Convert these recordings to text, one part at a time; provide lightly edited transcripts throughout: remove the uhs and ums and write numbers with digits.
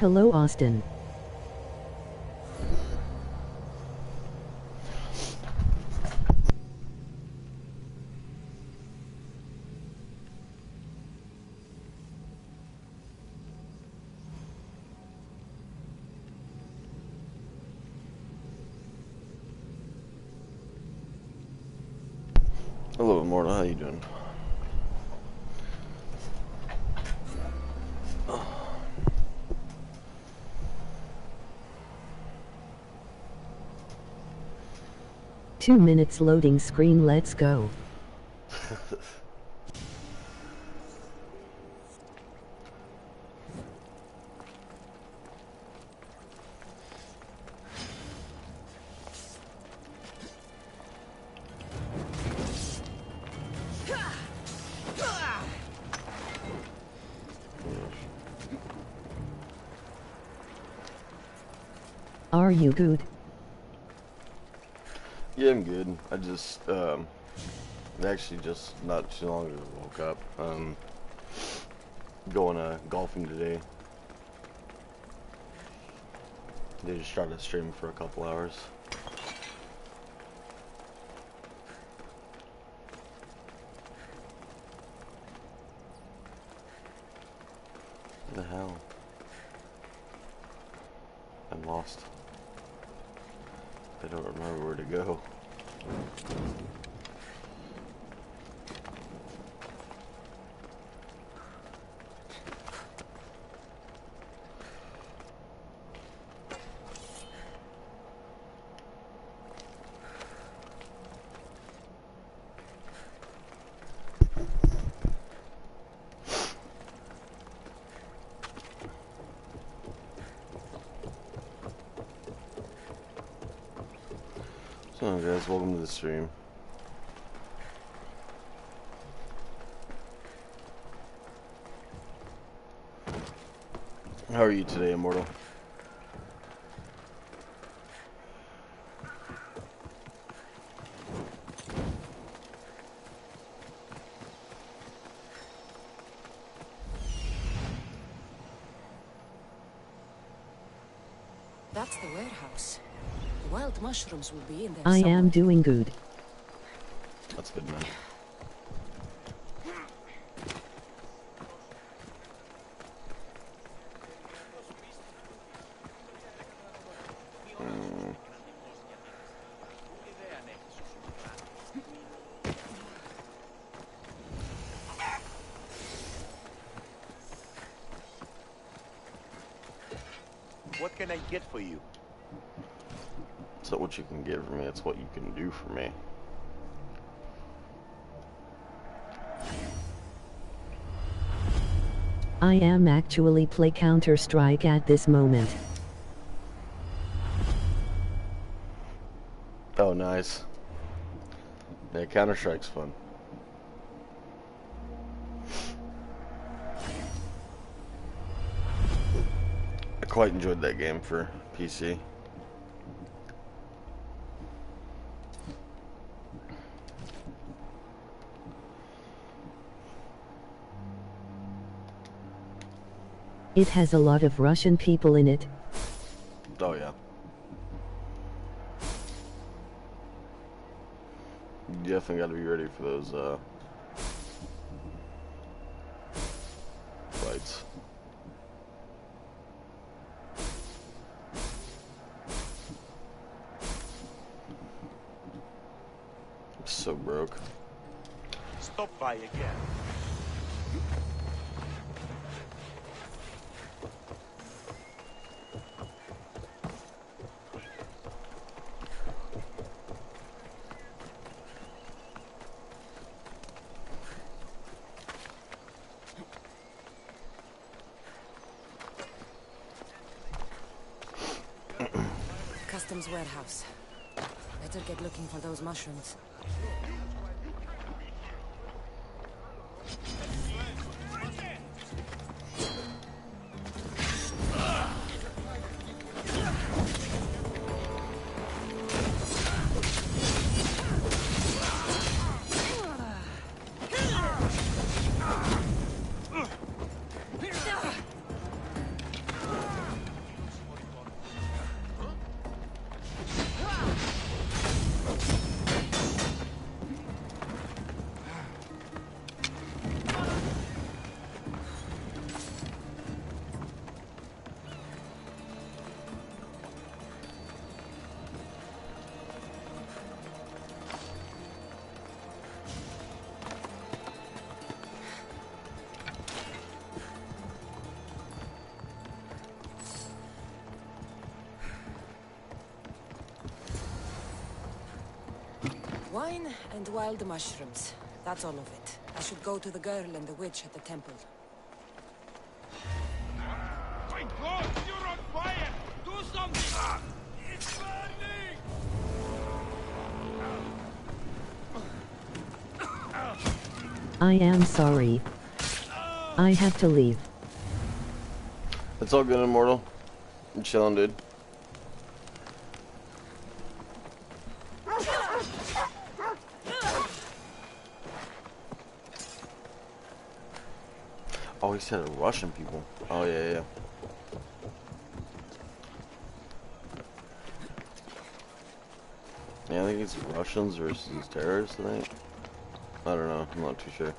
Hello, Austin. Hello, Immortal. How you doing? Two minutes loading screen. Let's go. Are you good? Yeah, I'm good. I just, actually just not too long ago woke up. Going golfing today. They just started streaming for a couple hours. What the hell? I'm lost. I don't remember where to go. So guys, welcome to the stream. How are you today, Immortal? That's the warehouse. The wild mushrooms will be in there I somewhere. am doing good. That's good, man. What can I get for you? It's not what you can give for me, it's what you can do for me. I am actually play Counter-Strike at this moment. Oh, nice. Yeah, Counter-Strike's fun. I quite enjoyed that game for PC. It has a lot of Russian people in it. Oh, yeah. You definitely got to be ready for those, fights. I'm so broke. Stop by again. Customs warehouse. Better get looking for those mushrooms. Wine and wild mushrooms. That's all of it. I should go to the girl and the witch at the temple. My God, you're on fire! Do something! It's burning! I am sorry. I have to leave. It's all good, Immortal. I'm chilling, dude. Oh, he said Russian people. Oh, yeah, yeah. Yeah, I think it's Russians versus terrorists, I think. I don't know. I'm not too sure.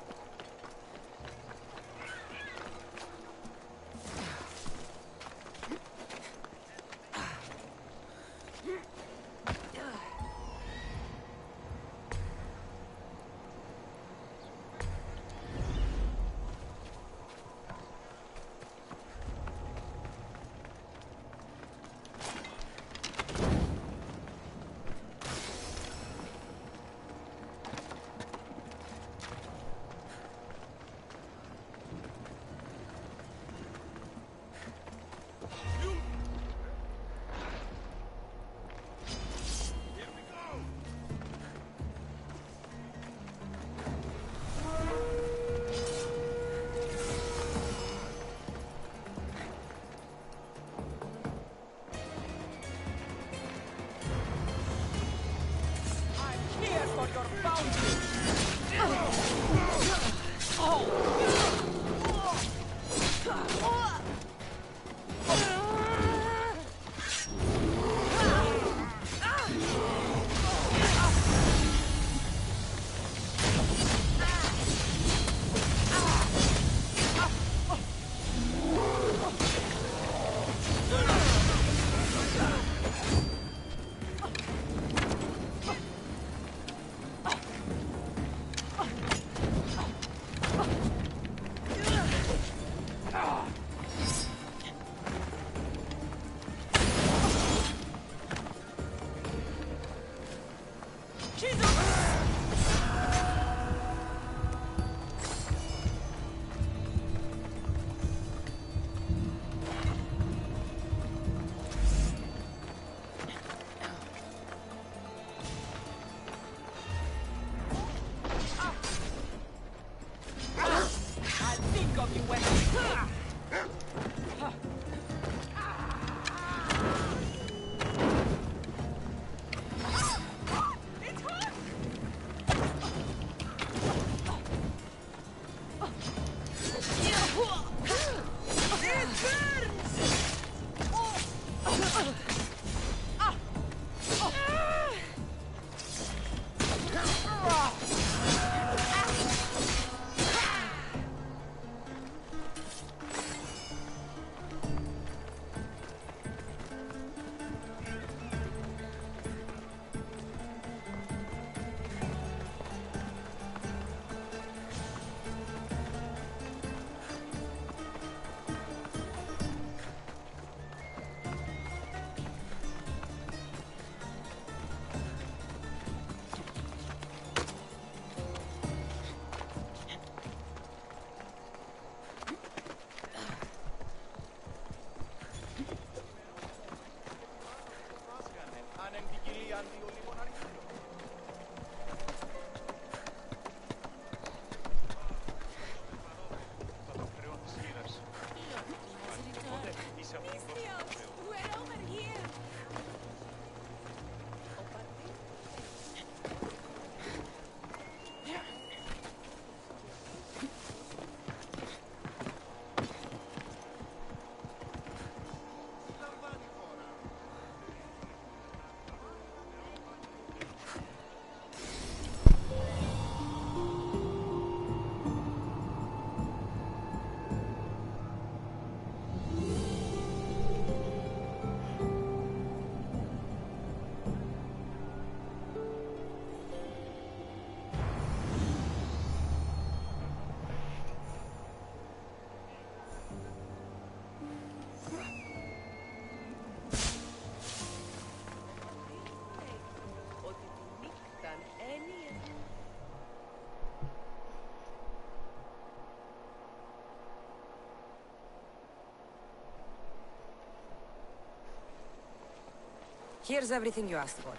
Here's everything you asked for.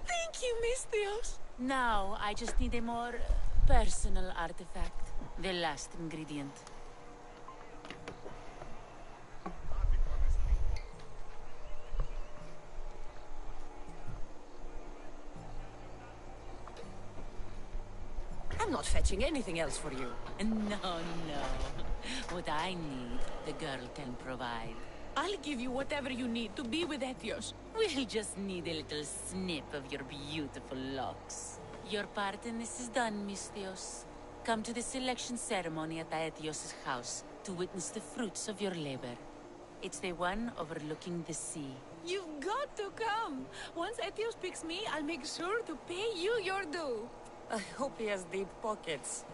Thank you, Miss Dios. Now, I just need a more personal artifact. The last ingredient. I'm not fetching anything else for you. No. What I need, the girl can provide. I'll give you whatever you need to be with Etios. We'll just need a little snip of your beautiful locks. Your part in this is done, Miss Dios. Come to the selection ceremony at Aetios' house to witness the fruits of your labor. It's the one overlooking the sea. You've got to come. Once Etios picks me, I'll make sure to pay you your due. I hope he has deep pockets.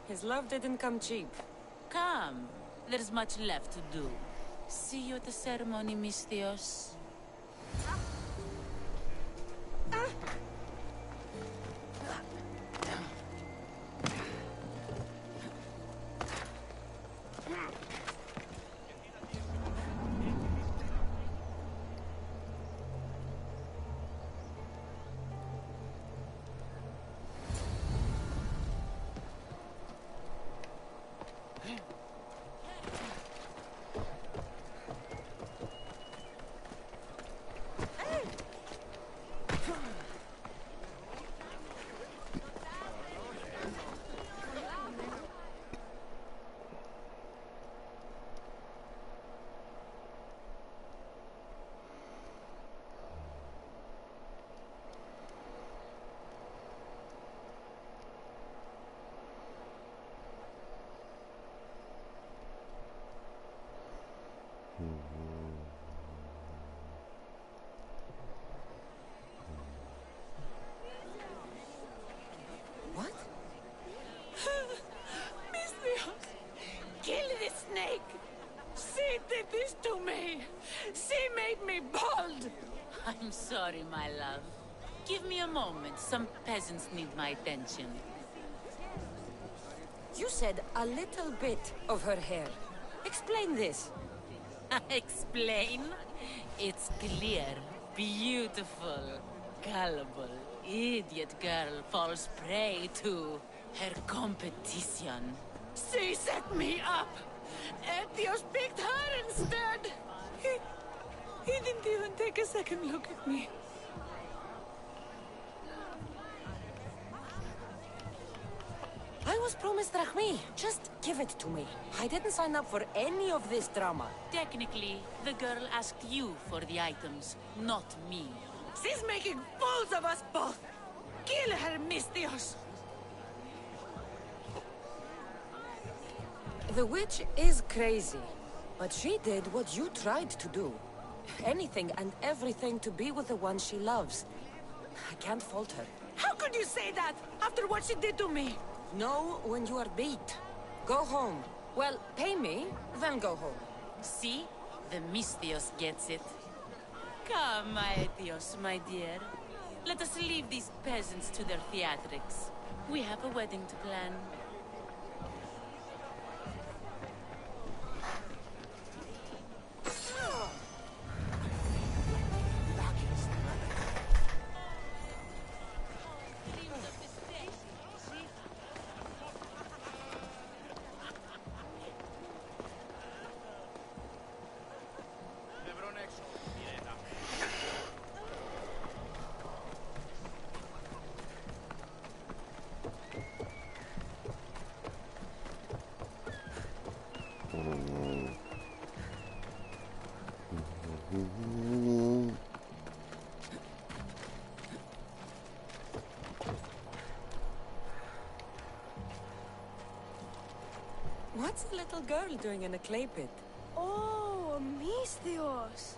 His love didn't come cheap. Come. There's much left to do. See you at the ceremony, Miss Dios. What? Miss Dios, kill the snake. She did this to me. She made me bald. I'm sorry, my love. Give me a moment. Some peasants need my attention. You said a little bit of her hair. Explain this. Explain? It's clear, beautiful, gullible, idiot girl falls prey to her competition. She set me up. Etios picked her instead. He didn't even take a second look at me. I was promised Drachmi. Just give it to me. I didn't sign up for any of this drama. Technically, the girl asked you for the items, not me. She's making fools of us both. Kill her, Miss Dios. The witch is crazy, but she did what you tried to do. Anything and everything to be with the one she loves. I can't fault her. How could you say that after what she did to me? Know when you are beat. Go home. Well, pay me, then go home. See? The Mistios gets it. Come, Aetios, my dear. Let us leave these peasants to their theatrics. We have a wedding to plan. What's a little girl doing in a clay pit? Oh, Mistios.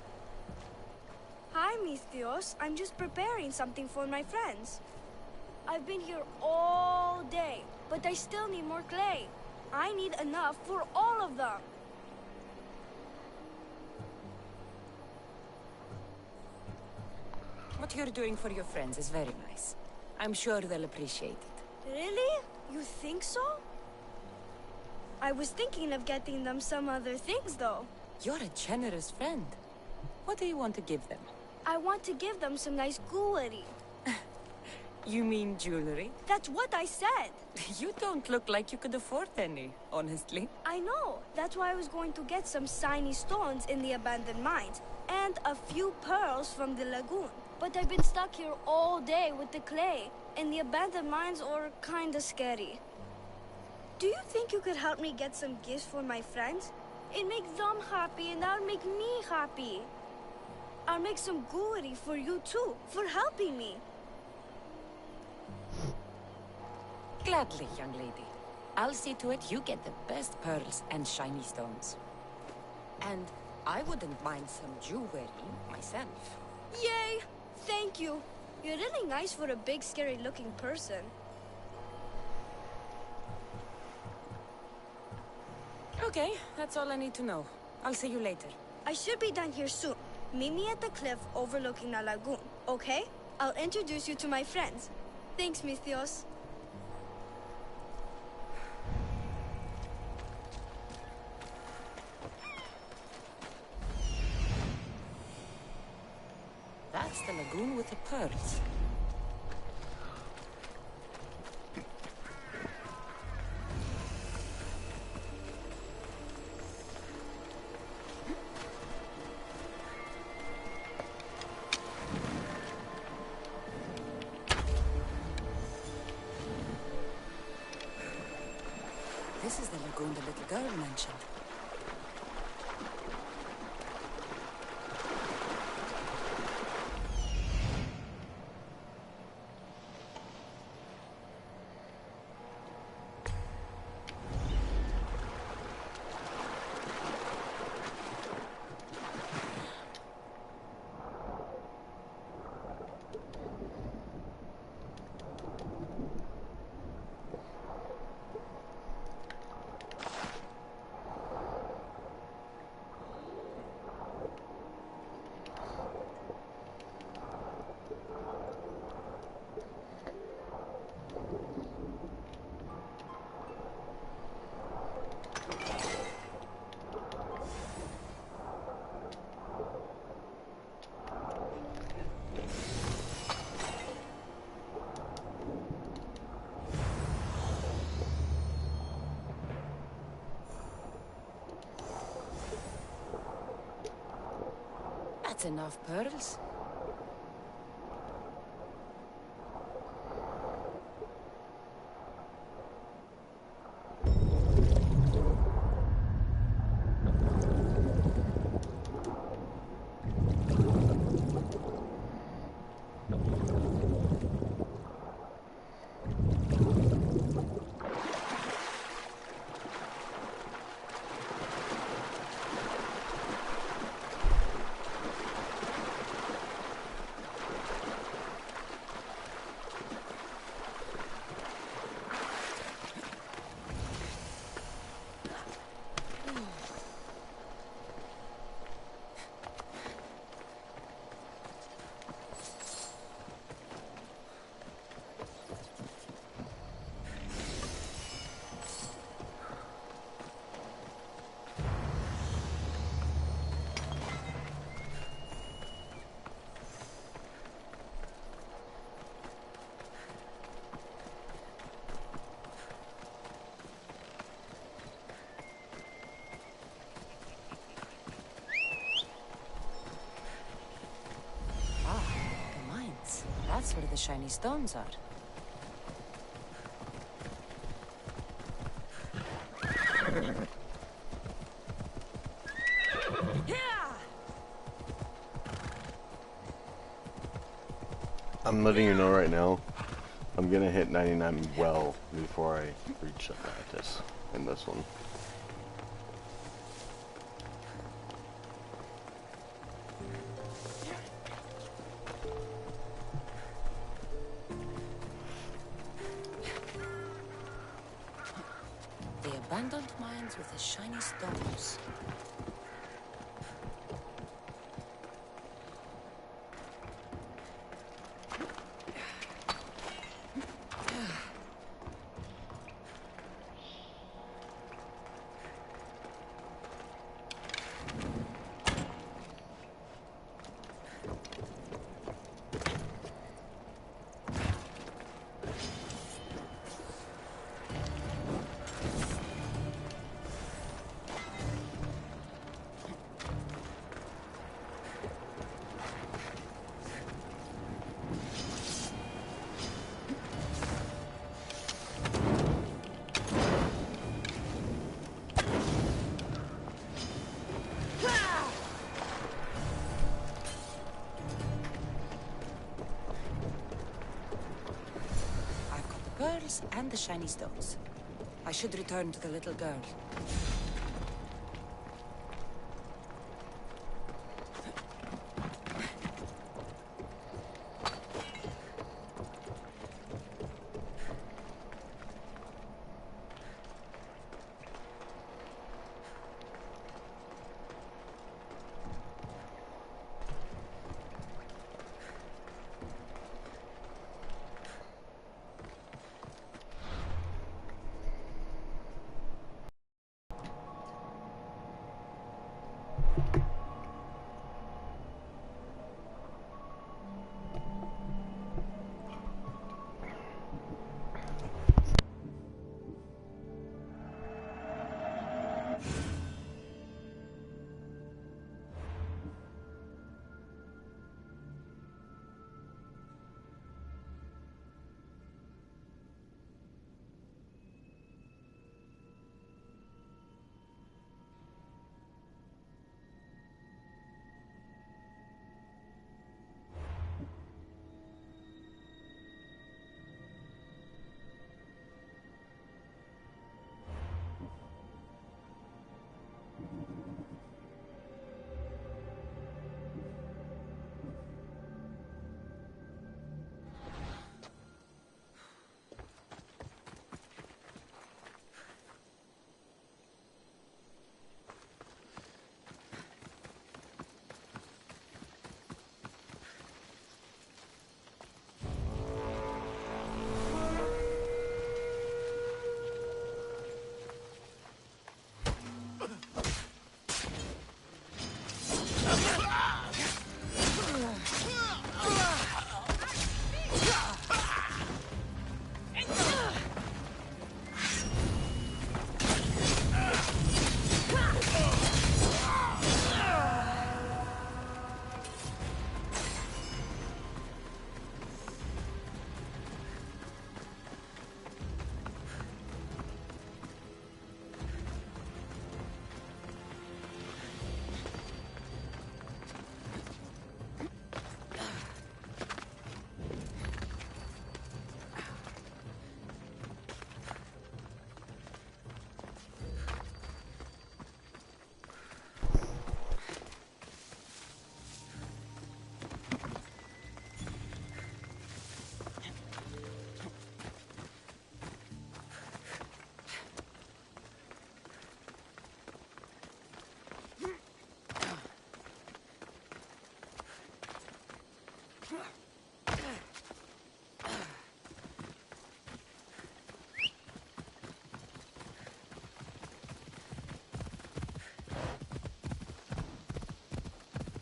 Hi, Mistios. I'm just preparing something for my friends. I've been here all day, but I still need more clay. I need enough for all of them. What you're doing for your friends is very nice. I'm sure they'll appreciate it. Really? You think so? I was thinking of getting them some other things, though. You're a generous friend. What do you want to give them? I want to give them some nice jewelry. You mean jewelry? That's what I said. You don't look like you could afford any, honestly. I know. That's why I was going to get some shiny stones in the abandoned mines and a few pearls from the lagoon. But I've been stuck here all day with the clay, and the abandoned mines are kinda scary. Do you think you could help me get some gifts for my friends? It makes them happy and that'll make me happy. I'll make some jewelry for you too, for helping me. Gladly, young lady. I'll see to it you get the best pearls and shiny stones. And I wouldn't mind some jewelry myself. Yay! Thank you. You're really nice for a big, scary-looking person. Okay, that's all I need to know. I'll see you later. I should be done here soon. Meet me at the cliff overlooking the lagoon, okay? I'll introduce you to my friends. Thanks, Misthios. That's the lagoon with the pearls. This is the lagoon the little girl mentioned. That's enough pearls. That's where the shiny stones are. I'm letting you know right now, I'm gonna hit 99 well before I reach Atlantis in this one. The abandoned mines with the shiny stones. pearls and the shiny stones. I should return to the little girl.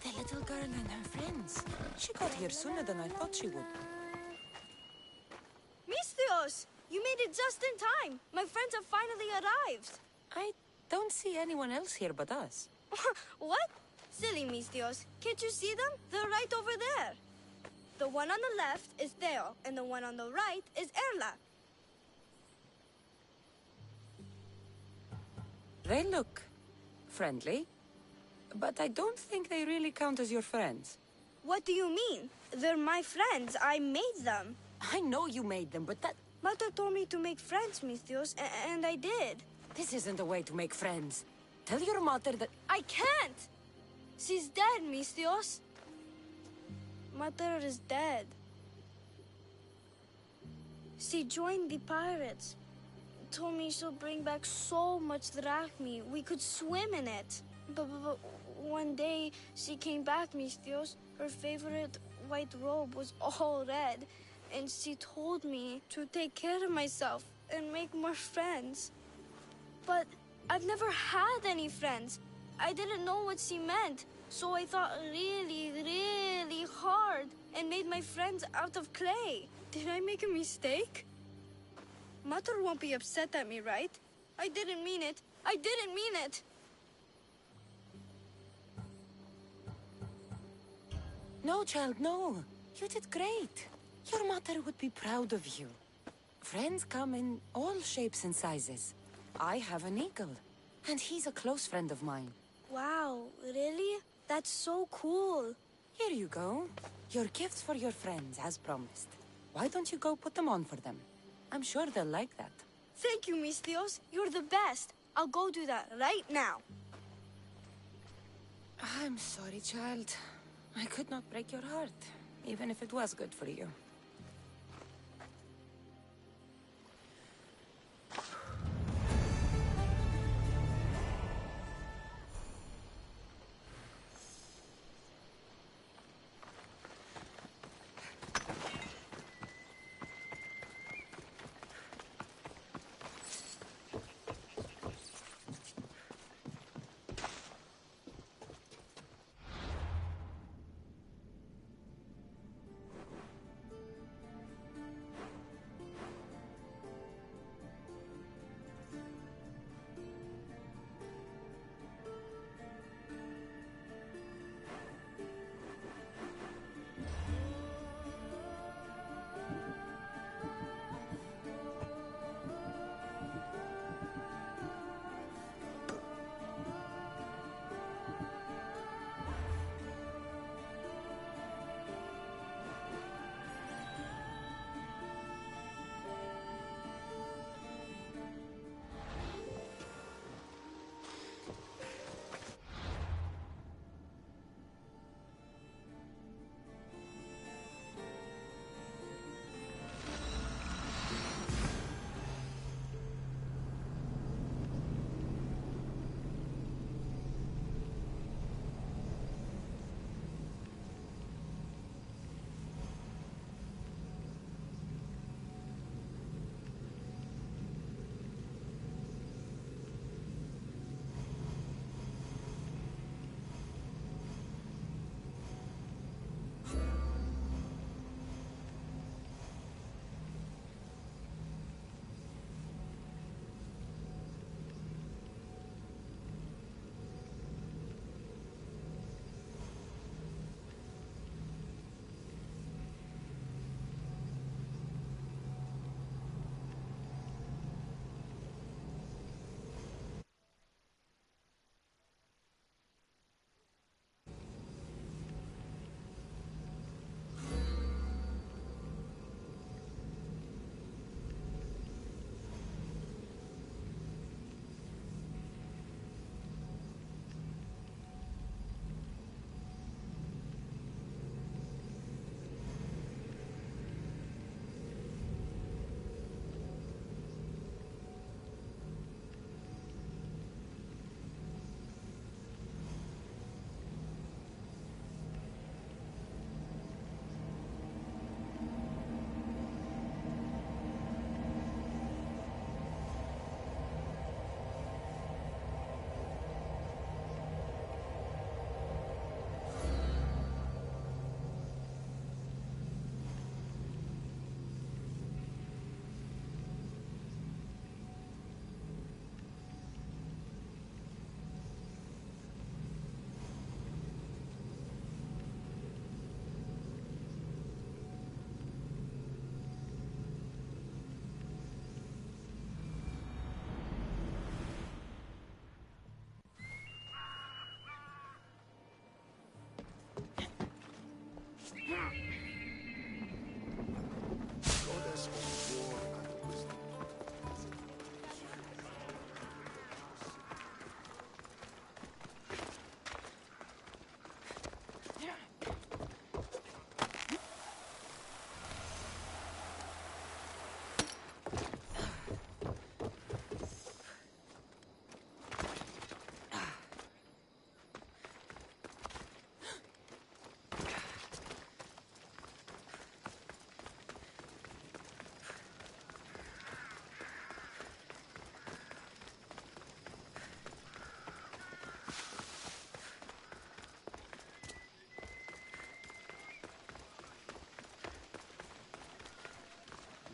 The little girl and her friends. She got here sooner than I thought she would. Misthios! You made it just in time! My friends have finally arrived! I don't see anyone else here but us. What? Silly Misthios. Can't you see them? They're right over there. The one on the left is Theo, and the one on the right is Erla. They look friendly, but I don't think they really count as your friends. What do you mean? They're my friends. I made them. I know you made them, but that... Mother told me to make friends, Misthios, and I did. This isn't a way to make friends. Tell your mother that... I can't! She's dead, Misthios. Mother is dead. She joined the pirates. Told me she'll bring back so much drachmi. We could swim in it. But one day she came back, Misthios. Her favorite white robe was all red. And she told me to take care of myself and make more friends. But I've never had any friends. I didn't know what she meant. So I thought really, really hard and made my friends out of clay. Did I make a mistake? Mother won't be upset at me, right? I didn't mean it. I didn't mean it. No, child, no. You did great. Your mother would be proud of you. Friends come in all shapes and sizes. I have an eagle, and he's a close friend of mine. Wow, really? That's so cool. Here you go. Your gifts for your friends, as promised. Why don't you go put them on for them? I'm sure they'll like that. Thank you, Misthios. You're the best. I'll go do that right now. I'm sorry, child. I could not break your heart, even if it was good for you.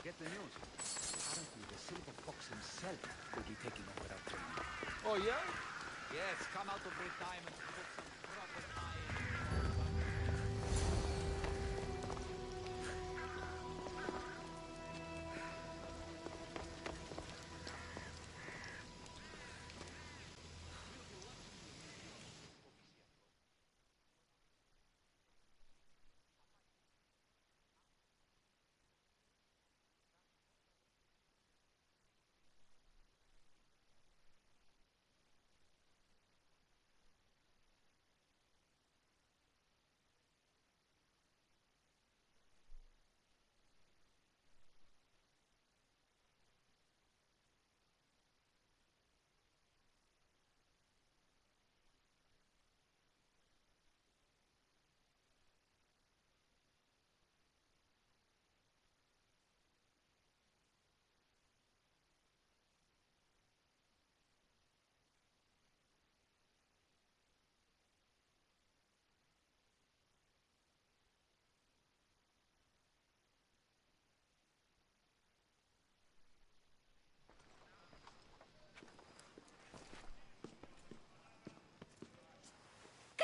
Get the news. Apparently, the Silver Fox himself will be taking over our training. Oh, yeah? Yes, come out of retirement and put some proper iron.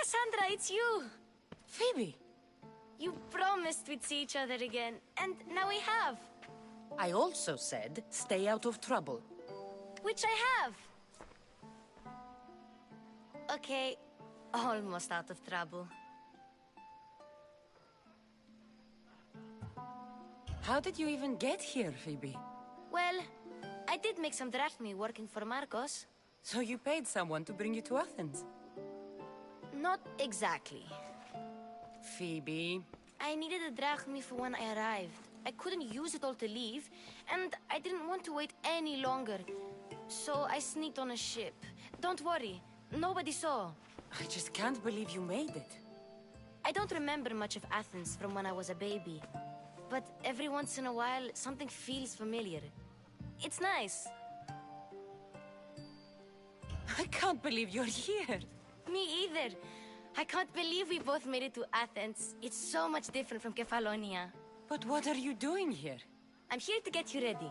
Cassandra, it's you! Phoebe, You promised we'd see each other again, and now we have. I also said stay out of trouble. Which I have. Okay, almost out of trouble. How did you even get here, Phoebe? Well, I did make some drachmi working for Marcos. So you paid someone to bring you to Athens? Not exactly. Phoebe... I needed a drachmi for when I arrived. I couldn't use it all to leave, and I didn't want to wait any longer. So I sneaked on a ship. Don't worry, nobody saw. I just can't believe you made it. I don't remember much of Athens from when I was a baby. But every once in a while, something feels familiar. It's nice. I can't believe you're here. Me either. I can't believe we both made it to Athens. It's so much different from Kefalonia. But what are you doing here? I'm here to get you ready.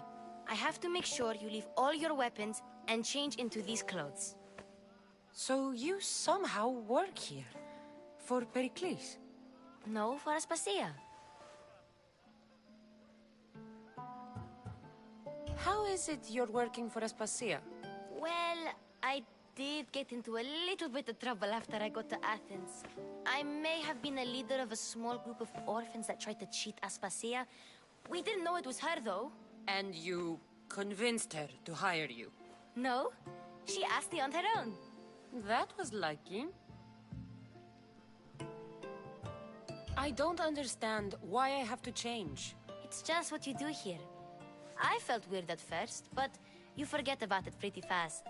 I have to make sure you leave all your weapons and change into these clothes. So you somehow work here? For Pericles? No, for Aspasia. How is it you're working for Aspasia? Well, I did get into a little bit of trouble after I got to Athens. I may have been a leader of a small group of orphans that tried to cheat Aspasia. We didn't know it was her, though. And you convinced her to hire you? No, she asked me on her own. That was lucky. I don't understand why I have to change. It's just what you do here. I felt weird at first, but you forget about it pretty fast.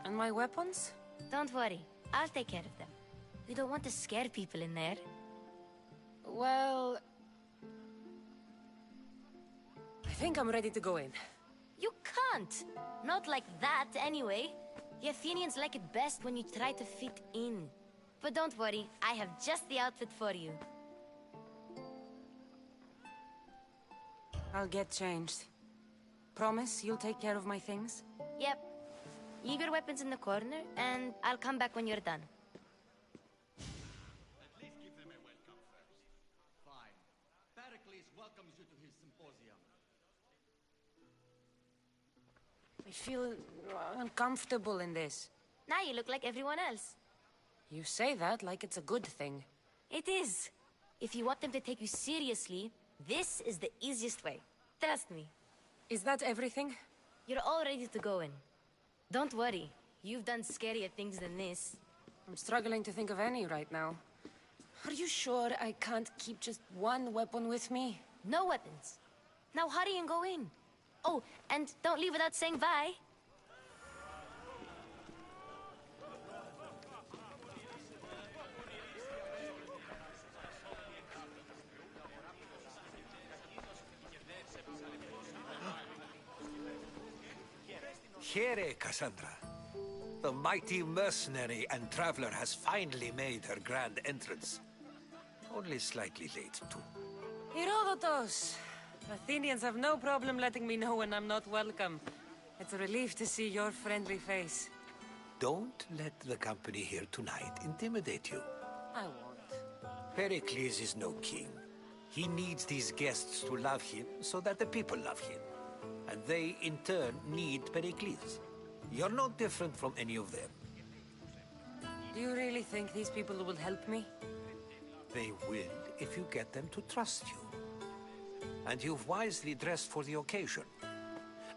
And my weapons? Don't worry, I'll take care of them. You don't want to scare people in there. Well... I think I'm ready to go in. You can't! Not like that, anyway. The Athenians like it best when you try to fit in. But don't worry, I have just the outfit for you. I'll get changed. Promise you'll take care of my things? Yep. Leave your weapons in the corner, and I'll come back when you're done. At least give them a welcome first. Fine. Pericles welcomes you to his symposium. I feel uncomfortable in this. Now you look like everyone else. You say that like it's a good thing. It is. If you want them to take you seriously, this is the easiest way. Trust me. Is that everything? You're all ready to go in. Don't worry. You've done scarier things than this. I'm struggling to think of any right now. Are you sure I can't keep just one weapon with me? No weapons. Now hurry and go in. Oh, and don't leave without saying bye. Here, Cassandra. The mighty mercenary and traveler has finally made her grand entrance. Only slightly late, too. Herodotus! Athenians have no problem letting me know when I'm not welcome. It's a relief to see your friendly face. Don't let the company here tonight intimidate you. I won't. Pericles is no king. He needs these guests to love him so that the people love him. And they, in turn, need Pericles. You're no different from any of them. Do you really think these people will help me? They will if you get them to trust you. And you've wisely dressed for the occasion.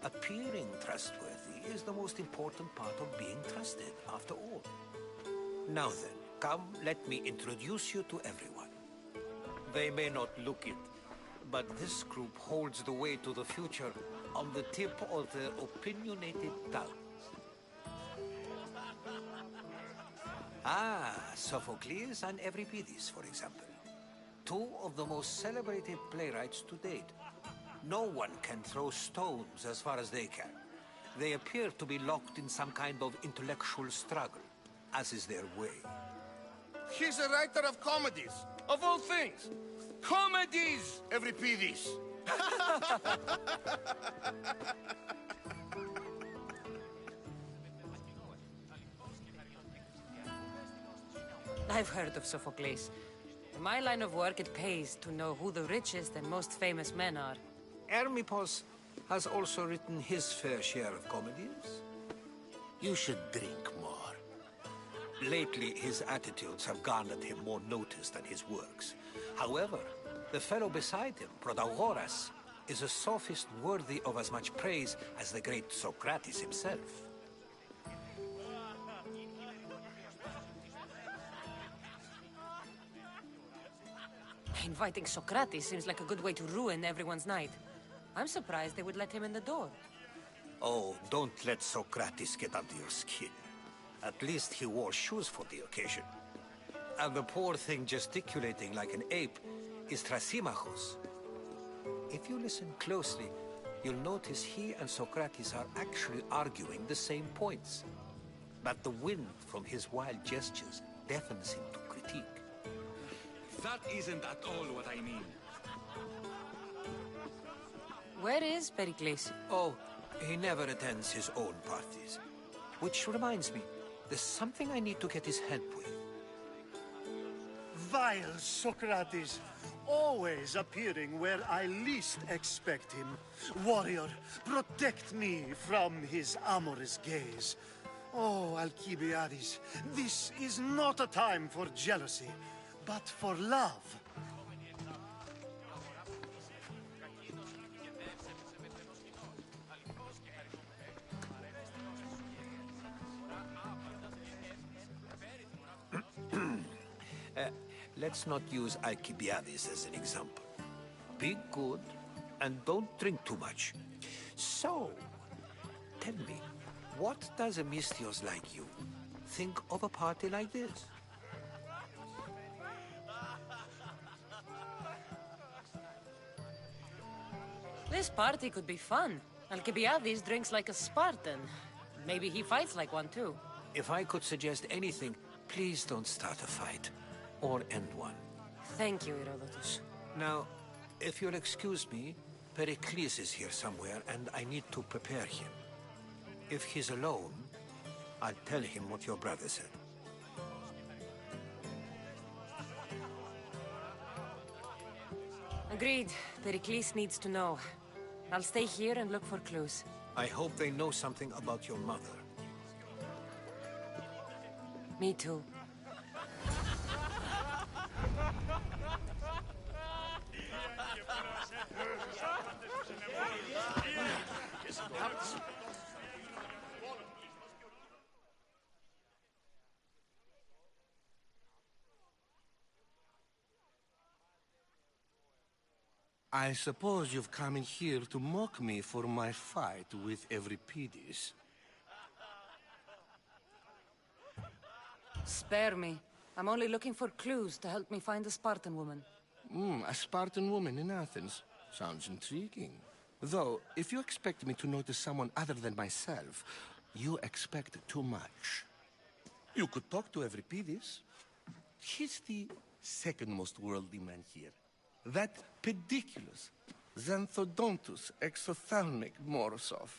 Appearing trustworthy is the most important part of being trusted, after all. Now then, come, let me introduce you to everyone. They may not look it, but this group holds the way to the future on the tip of their opinionated tongues. Ah, Sophocles and Euripides, for example. Two of the most celebrated playwrights to date. No one can throw stones as far as they can. They appear to be locked in some kind of intellectual struggle, as is their way. He's a writer of comedies, of all things. Comedies, Euripides. I've heard of Sophocles. In my line of work, it pays to know who the richest and most famous men are. Hermippos has also written his fair share of comedies. You should drink more. Lately, his attitudes have garnered him more notice than his works. However, the fellow beside him, Protagoras, is a sophist worthy of as much praise as the great Socrates himself. Inviting Socrates seems like a good way to ruin everyone's night. I'm surprised they would let him in the door. Oh, don't let Socrates get under your skin. At least he wore shoes for the occasion. And the poor thing gesticulating like an ape is Thrasymachos. If you listen closely, you'll notice he and Socrates are actually arguing the same points. But the wind from his wild gestures deafens him to critique. That isn't at all what I mean. Where is Pericles? Oh, he never attends his own parties. Which reminds me, there's something I need to get his help with. Vile Socrates, always appearing where I least expect him. Warrior, protect me from his amorous gaze. Oh, Alcibiades, this is not a time for jealousy, but for love. Let's not use Alcibiades as an example. Be good and don't drink too much. So, tell me, what does a Misthios like you think of a party like this? This party could be fun. Alcibiades drinks like a Spartan. Maybe he fights like one too. If I could suggest anything, please don't start a fight. Or end one. Thank you, Herodotus. Now, if you'll excuse me, Pericles is here somewhere, and I need to prepare him. If he's alone, I'll tell him what your brother said. Agreed. Pericles needs to know. I'll stay here and look for clues. I hope they know something about your mother. Me too. I suppose you've come in here to mock me for my fight with Euripides. Spare me. I'm only looking for clues to help me find a Spartan woman. A Spartan woman in Athens. Sounds intriguing. Though, if you expect me to notice someone other than myself, you expect too much. You could talk to Euripides. He's the second most worldly man here. That pediculous, xanthodontus exophthalmic Morosov.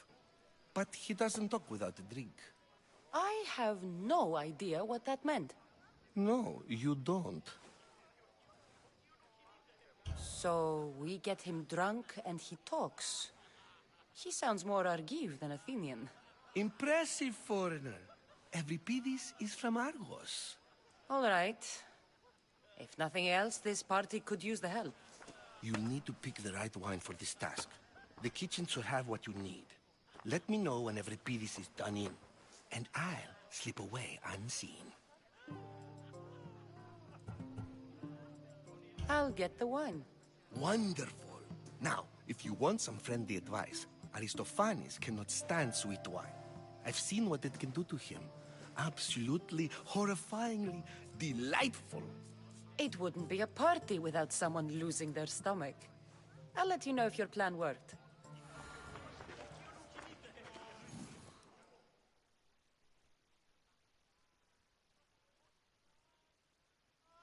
But he doesn't talk without a drink. I have no idea what that meant. No, you don't. So we get him drunk and he talks. He sounds more Argive than Athenian. Impressive foreigner. Euripides is from Argos. All right. If nothing else, this party could use the help. You'll need to pick the right wine for this task. The kitchen should have what you need. Let me know when Euripides is done in, and I'll slip away unseen. I'll get the wine. Wonderful. Now, if you want some friendly advice, Aristophanes cannot stand sweet wine. I've seen what it can do to him. Absolutely, horrifyingly delightful. It wouldn't be a party without someone losing their stomach. I'll let you know if your plan worked.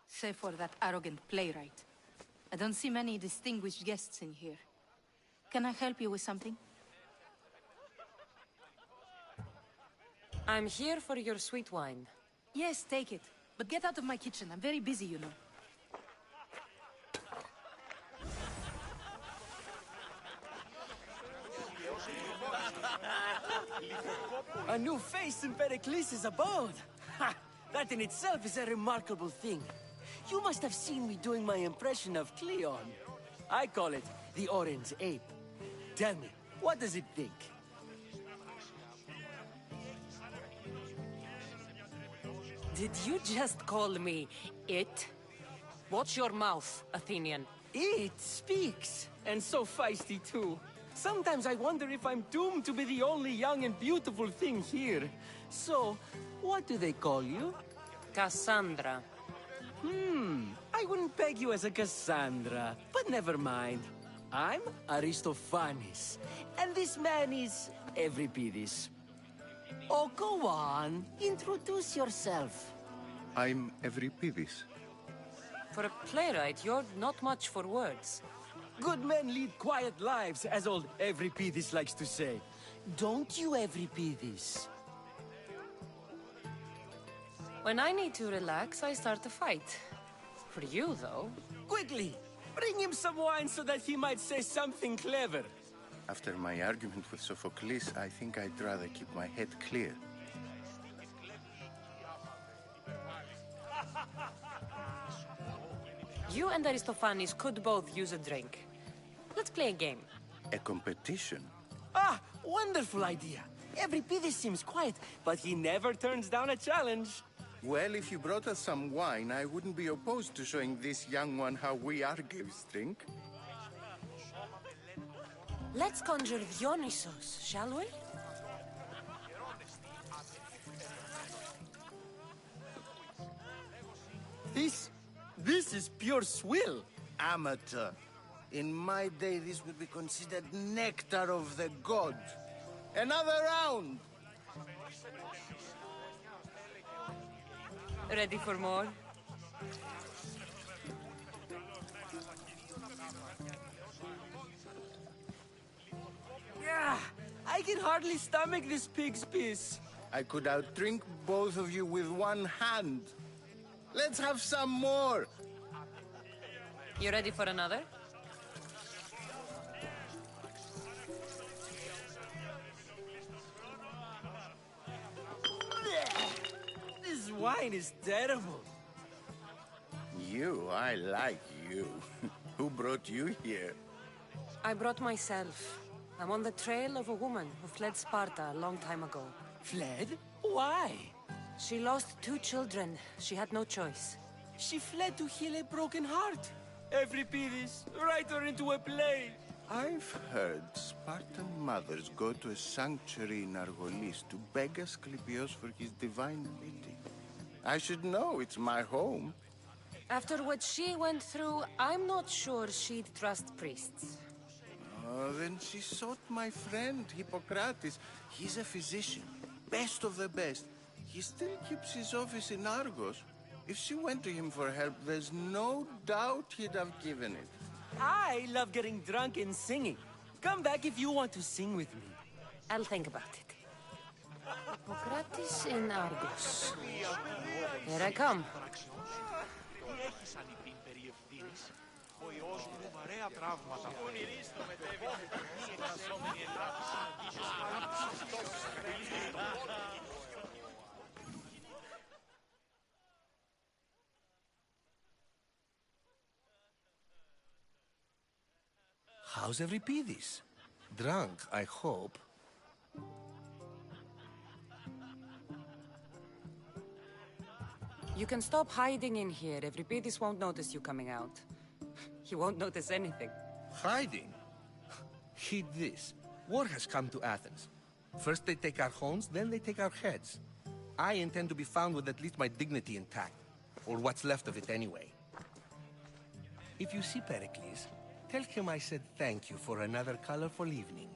Save for that arrogant playwright. I don't see many distinguished guests in here. Can I help you with something? I'm here for your sweet wine. Yes, take it. But get out of my kitchen. I'm very busy, you know. A new face in Pericles' abode! Ha! That in itself is a remarkable thing. You must have seen me doing my impression of Cleon. I call it the Orange Ape. Tell me, what does it think? Did you just call me it? Watch your mouth, Athenian. It speaks, and so feisty too. Sometimes I wonder if I'm doomed to be the only young and beautiful thing here. So, what do they call you? Cassandra. I wouldn't peg you as a Cassandra, but never mind. I'm Aristophanes, and this man is Euripides. Oh, go on. Introduce yourself. I'm Euripides. For a playwright, you're not much for words. Good men lead quiet lives, as old Euripides likes to say. Don't you, Euripides? When I need to relax, I start a fight. For you, though... Quickly! Bring him some wine so that he might say something clever. After my argument with Sophocles, I think I'd rather keep my head clear. You and Aristophanes could both use a drink. Let's play a game. A competition? Ah, wonderful idea. Euripides seems quiet, but he never turns down a challenge. Well, if you brought us some wine, I wouldn't be opposed to showing this young one how we Argives drink. Let's conjure Dionysos, shall we? This is pure swill. Amateur. In my day, this would be considered nectar of the gods. Another round! Ready for more? Yeah, I can hardly stomach this pig's piss. I could outdrink both of you with one hand. Let's have some more! You ready for another? This wine is terrible. I like you. Who brought you here? I brought myself. I'm on the trail of a woman who fled Sparta a long time ago. Fled? Why? She lost 2 children. She had no choice. She fled to heal a broken heart. Euripides, write her into a play. I've heard Spartan mothers go to a sanctuary in Argolis to beg Asclepios for his divine pity. I should know, it's my home. After what she went through, I'm not sure she'd trust priests. Oh, then she sought my friend, Hippocrates. He's a physician, best of the best. He still keeps his office in Argos. If she went to him for help, there's no doubt he'd have given it. I love getting drunk and singing. Come back if you want to sing with me. I'll think about it. Hippocrates in Argos. Here I come. How's Euripides? Drunk, I hope. You can stop hiding in here. Euripides won't notice you coming out. He won't notice anything. Hiding? Heed this. War has come to Athens. First they take our homes, then they take our heads. I intend to be found with at least my dignity intact. Or what's left of it anyway. If you see Pericles, tell him I said thank you for another colorful evening.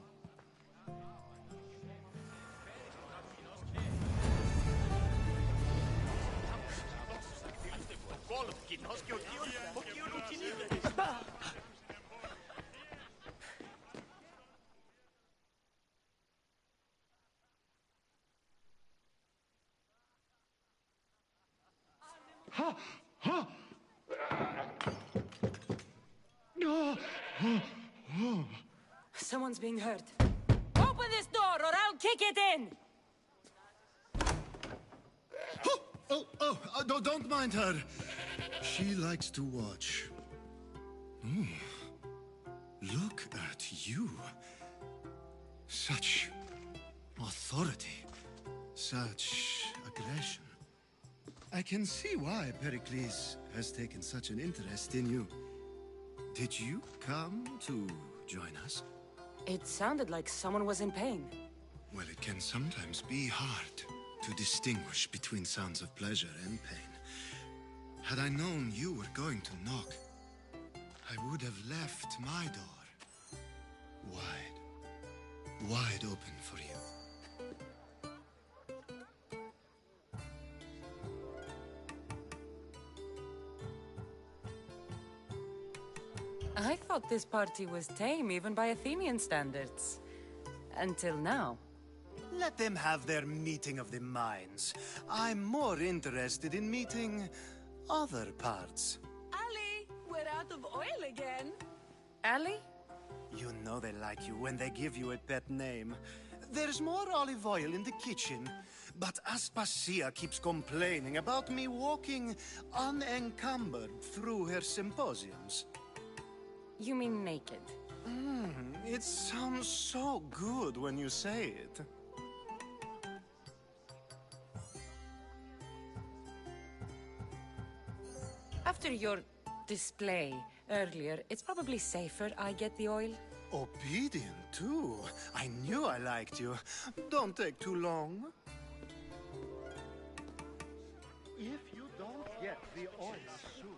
Someone's being hurt. Open this door or I'll kick it in! Don't mind her. She likes to watch. Ooh. Look at you. Such authority. Such aggression. I can see why Pericles has taken such an interest in you. Did you come to join us? It sounded like someone was in pain. Well, it can sometimes be hard to distinguish between sounds of pleasure and pain. Had I known you were going to knock, I would have left my door wide open for you. I thought this party was tame even by Athenian standards. Until now. Let them have their meeting of the minds. I'm more interested in meeting other parts. Ali, we're out of oil again. Ali? You know they like you when they give you a pet name. There's more olive oil in the kitchen, but Aspasia keeps complaining about me walking unencumbered through her symposiums. You mean naked? It sounds so good when you say it. After your display earlier, it's probably safer I get the oil. Obedient, too. I knew I liked you. Don't take too long. If you don't get the oil soon...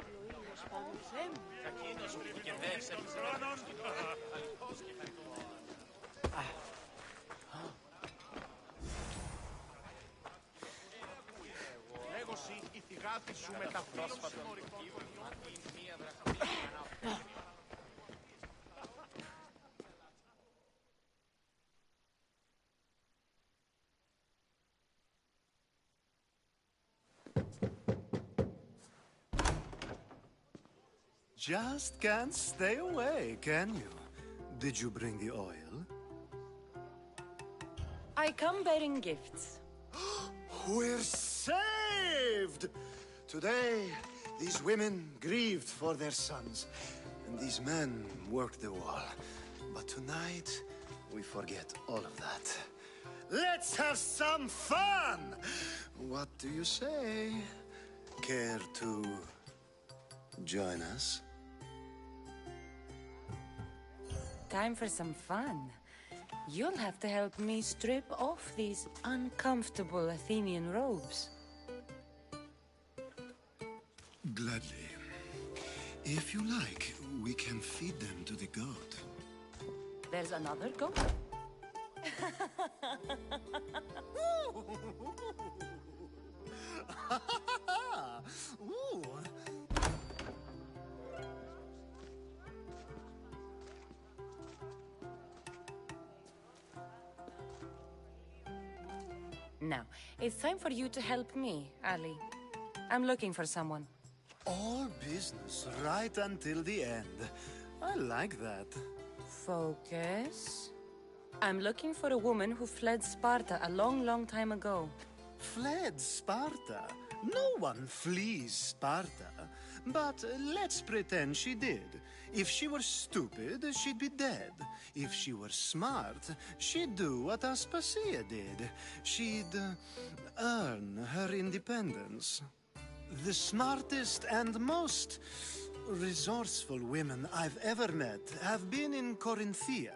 Η θυγάτη σου με τα πρόσφατα. Just can't stay away, can you? Did you bring the oil? I come bearing gifts. We're saved! Today, these women grieved for their sons, and these men worked the wall. But tonight, we forget all of that. Let's have some fun! What do you say? Care to join us? Time for some fun. You'll have to help me strip off these uncomfortable Athenian robes. Gladly. If you like, we can feed them to the goat. There's another goat? Ooh. Now, it's time for you to help me, Ali. I'm looking for someone. All business right until the end. I like that. Focus. I'm looking for a woman who fled Sparta a long, long time ago. Fled Sparta? No one flees Sparta. But let's pretend she did. If she were stupid, she'd be dead. If she were smart, she'd do what Aspasia did. She'd earn her independence. The smartest and most resourceful women I've ever met have been in Corinthia.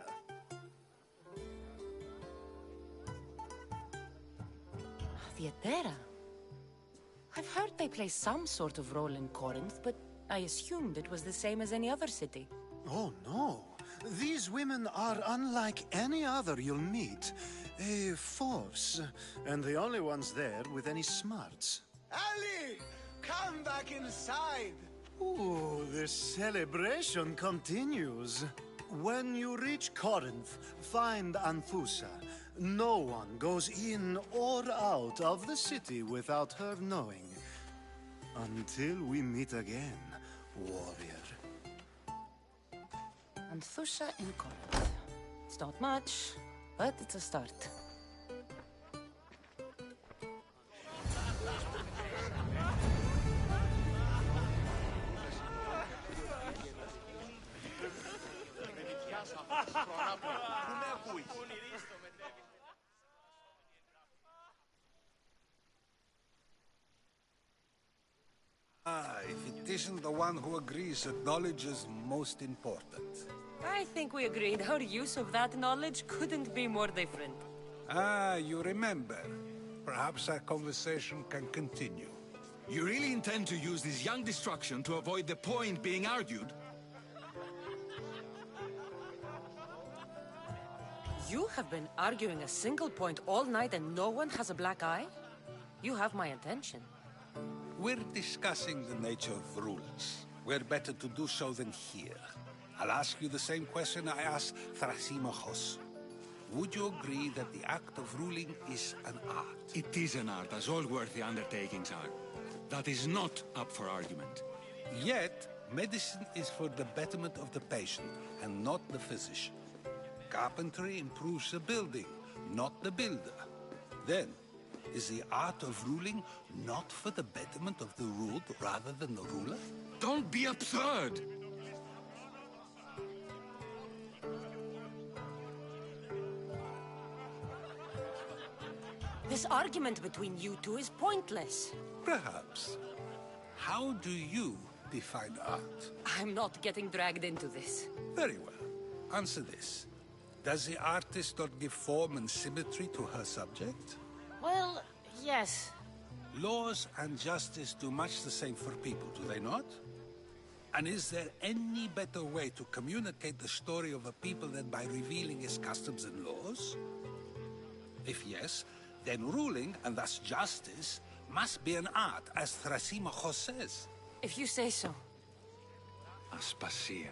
Theatera. I've heard they play some sort of role in Corinth, but I assumed it was the same as any other city. Oh, no. These women are unlike any other you'll meet. A force, and the only ones there with any smarts. Ali! Come back inside! Ooh, the celebration continues. When you reach Corinth, find Anthusa. No one goes in or out of the city without her knowing. Until we meet again, warrior. Anthusha in Corinth. It's not much, but it's a start. If it isn't the one who agrees that knowledge is most important. I think we agreed our use of that knowledge couldn't be more different. You remember. Perhaps our conversation can continue. You really intend to use this young destruction to avoid the point being argued? You have been arguing a single point all night and no one has a black eye? You have my attention. We're discussing the nature of rules. Where better to do so than here? I'll ask you the same question I asked Thrasimachos. Would you agree that the act of ruling is an art? It is an art, as all worthy undertakings are. That is not up for argument. Yet, medicine is for the betterment of the patient, and not the physician. Carpentry improves the building, not the builder. Then, is the art of ruling not for the betterment of the ruled rather than the ruler? Don't be absurd! This argument between you two is pointless. Perhaps. How do you define art? I'm not getting dragged into this. Very well. Answer this. Does the artist not give form and symmetry to her subject? Well, yes. Laws and justice do much the same for people, do they not? And is there any better way to communicate the story of a people than by revealing its customs and laws? If yes, then ruling, and thus justice, must be an art, as Thrasimachos says. If you say so. Aspasia.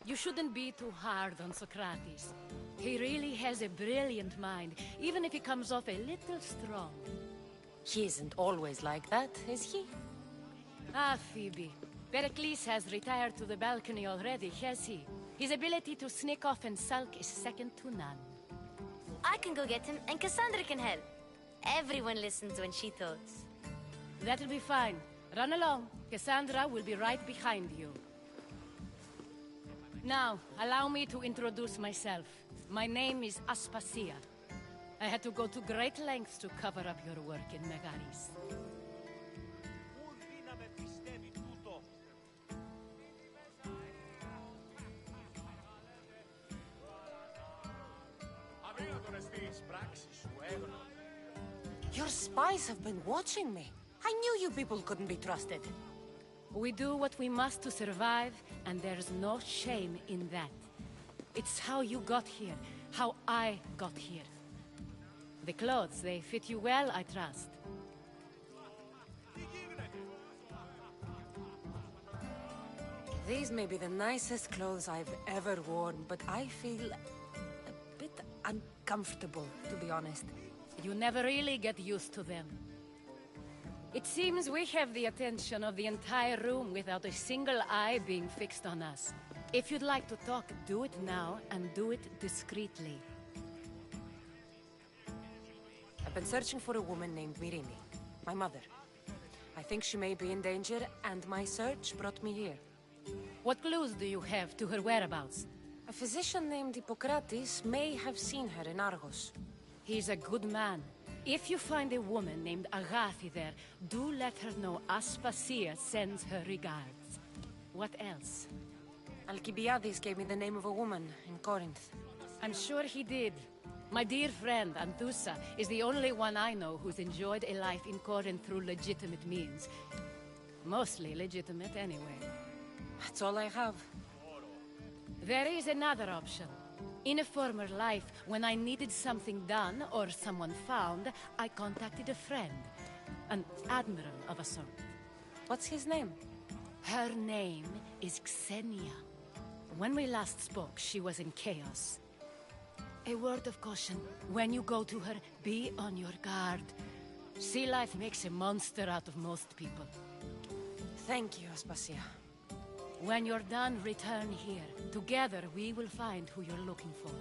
You shouldn't be too hard on Socrates. He really has a brilliant mind, even if he comes off a little strong. He isn't always like that, is he? Ah, Phoebe. Pericles has retired to the balcony already, has he? His ability to sneak off and sulk is second to none. I can go get him, and Cassandra can help. Everyone listens when she talks. That'll be fine. Run along. Cassandra will be right behind you. Now, allow me to introduce myself. My name is Aspasia. I had to go to great lengths to cover up your work in Megaris. Your spies have been watching me. I knew you people couldn't be trusted. We do what we must to survive, and there's no shame in that. It's how you got here, how I got here. The clothes, they fit you well, I trust. These may be the nicest clothes I've ever worn, but I feel a bit uncomfortable, to be honest. You never really get used to them. It seems we have the attention of the entire room without a single eye being fixed on us. If you'd like to talk, do it now, and do it discreetly. I've been searching for a woman named Myrini, my mother. I think she may be in danger, and my search brought me here. What clues do you have to her whereabouts? A physician named Hippocrates may have seen her in Argos. He's a good man. If you find a woman named Agathi there, do let her know Aspasia sends her regards. What else? Alcibiades gave me the name of a woman in Corinth. I'm sure he did. My dear friend, Anthusa, is the only one I know who's enjoyed a life in Corinth through legitimate means. Mostly legitimate, anyway. That's all I have. There is another option. In a former life, when I needed something done or someone found, I contacted a friend. An admiral of a sort. What's his name? Her name is Xenia. When we last spoke, she was in chaos. A word of caution. When you go to her, be on your guard. Sea life makes a monster out of most people. Thank you, Aspasia. When you're done, return here. Together, we will find who you're looking for.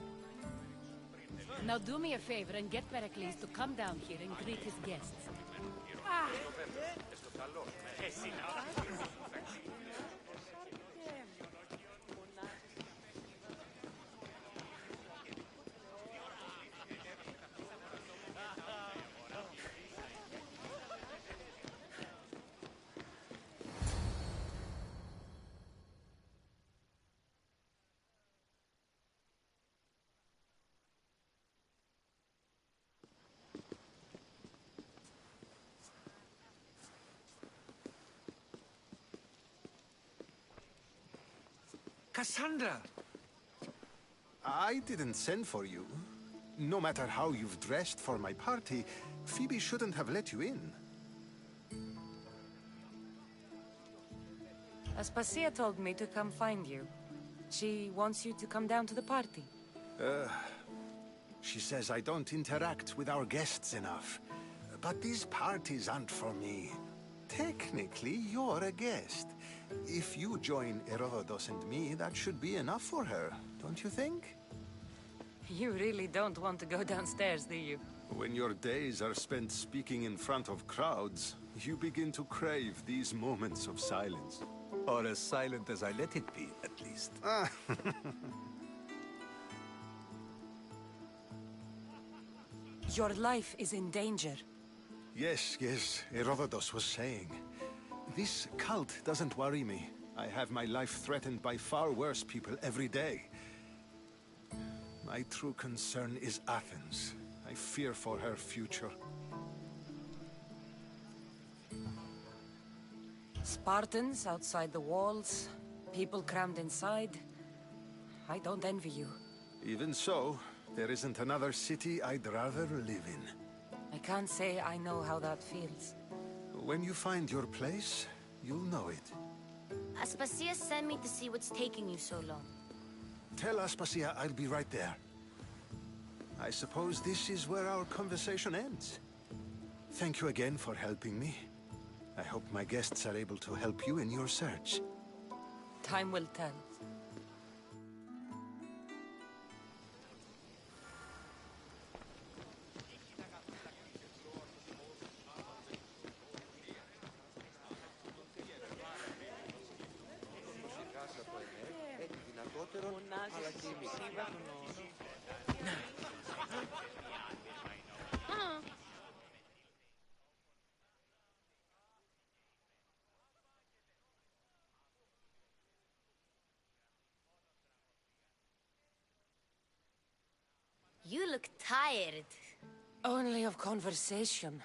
Now do me a favor and get Pericles to come down here and greet his guests. Cassandra! I didn't send for you. No matter how you've dressed for my party, Phoebe shouldn't have let you in. Aspasia told me to come find you. She wants you to come down to the party. She says I don't interact with our guests enough. But these parties aren't for me. Technically, you're a guest. If you join Herodotus and me, that should be enough for her, don't you think? You really don't want to go downstairs, do you? When your days are spent speaking in front of crowds, you begin to crave these moments of silence. Or as silent as I let it be, at least. Your life is in danger. Yes, Herodotus was saying. This cult doesn't worry me. I have my life threatened by far worse people every day. My true concern is Athens. I fear for her future. Spartans outside the walls, people crammed inside. I don't envy you. Even so, there isn't another city I'd rather live in. I can't say I know how that feels. When you find your place, you'll know it. Aspasia sent me to see what's taking you so long. Tell Aspasia I'll be right there. I suppose this is where our conversation ends. Thank you again for helping me. I hope my guests are able to help you in your search. Time will tell. You look tired. Only of conversation.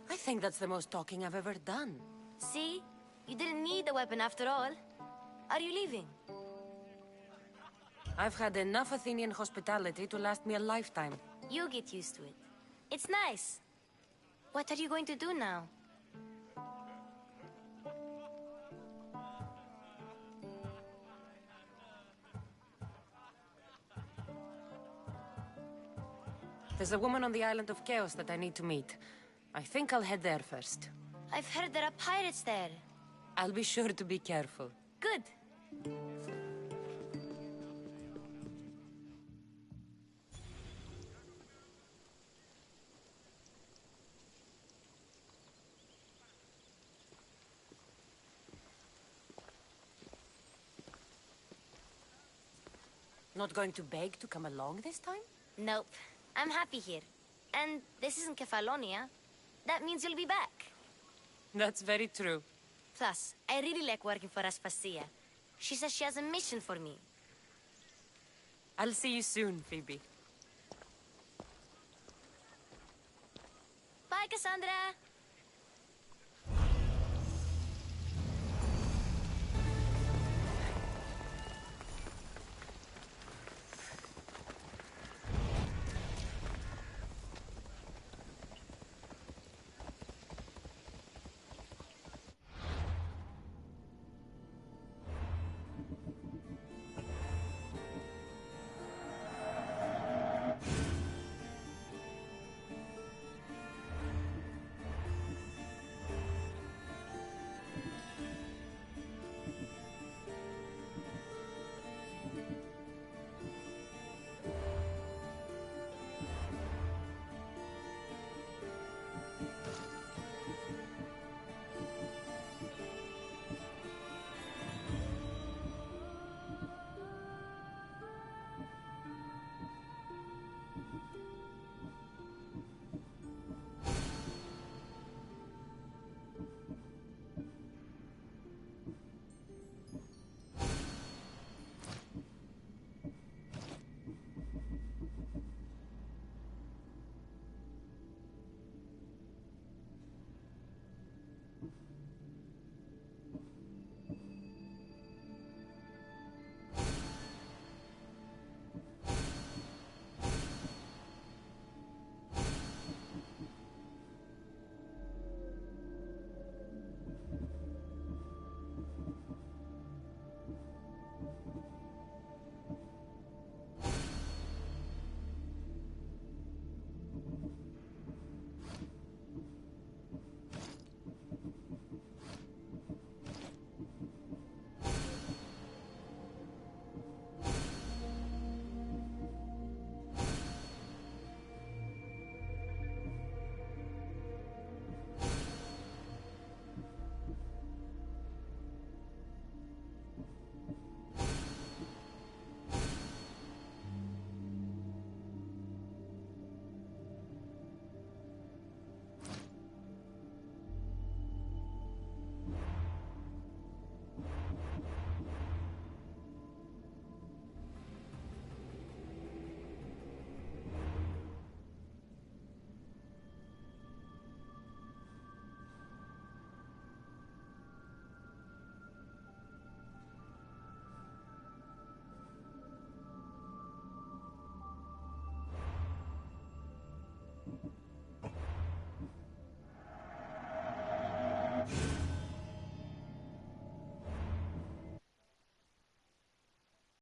I think that's the most talking I've ever done. See? You didn't need the weapon after all. Are you leaving? I've had enough Athenian hospitality to last me a lifetime. You get used to it. It's nice. What are you going to do now? There's a woman on the island of Chaos that I need to meet. I think I'll head there first. I've heard there are pirates there. I'll be sure to be careful. Good. Not going to beg to come along this time? Nope. I'm happy here. And this isn't Kefalonia. That means you'll be back. That's very true. Plus, I really like working for Aspasia. She says she has a mission for me. I'll see you soon, Phoebe. Cassandra.